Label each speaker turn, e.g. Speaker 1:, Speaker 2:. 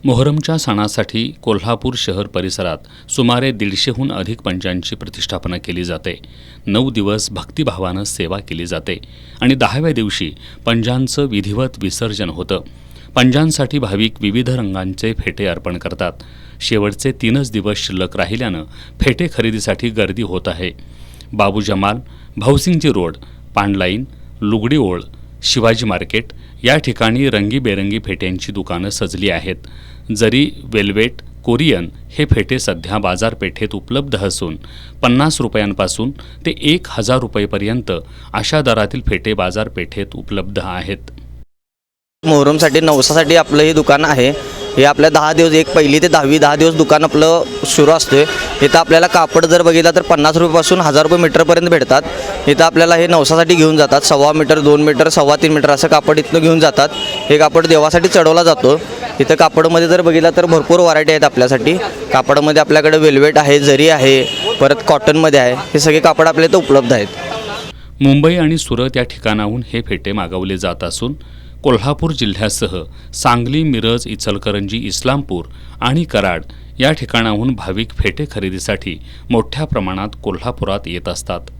Speaker 1: मोहरमच्या सणासाठी कोल्हापूर शहर परिसरात सुमारे 150हून अधिक पंचांची प्रतिष्ठापना केली जाते। 9 दिवस भक्तिभावानं सेवा केली जाते आणि 10व्या दिवशी पंजांचं विधिवत विसर्जन होतं। पंजांसाठी भाविक विविध रंगांचे फेटे अर्पण करतात। शेवटचे 3च दिवस शिल्लक राहिल्यानं फेटे खरेदीसाठी गर्दी होत आहे। बाबू जमाल, भाऊसिंगजी रोड, पांडलाईन, लुगडी ओळ, शिवाजी मार्केट या ठिकाणी रंगीबेरंगी फेट्यांची दुकानं सजली आहेत। जरी वेल्वेट, कोरियन हे फेटे सध्या बाजारपेठेत उपलब्ध असून 50 रुपयांपासून ते 1000 रुपयेपर्यंत अशा दरातील फेटे बाजारपेठेत उपलब्ध आहेत।
Speaker 2: मोहरमसाठी नवसासाठी आपलं हे दुकान आहे। हे आपल्या 10 दिवस, एक पहिली ते 10वी 10 दिवस दुकान आपलं सुरू असते। इथं आपल्याला कापड जर बघितलं तर 50 रुपयापासून 1000 रुपये मीटरपर्यंत भेटतात। इथं आपल्याला हे नवसासाठी घेऊन जातात। 1.25 मीटर, 2 मीटर, 3.25 मीटर असं कापड इथनं घेऊन जातात। हे कापड देवासाठी चढवला जातो। इथं कापडमध्ये जर बघितलं तर भरपूर व्हरायटी आहेत आपल्यासाठी। कापडामध्ये आपल्याकडे वेल्वेट आहे, जरी आहे, परत कॉटनमध्ये आहे। हे सगळे कापड आपल्या इथं उपलब्ध आहेत।
Speaker 1: मुंबई आणि सुरत या ठिकाणाहून हे फेटे मागवले जात असून कोल्हापूर जिल्ह्यासह सांगली, मिरज, इचलकरंजी, इस्लामपूर आणि कराड या ठिकाणाहून भाविक फेटे खरेदीसाठी मोठ्या प्रमाणात कोल्हापुरात येत असतात।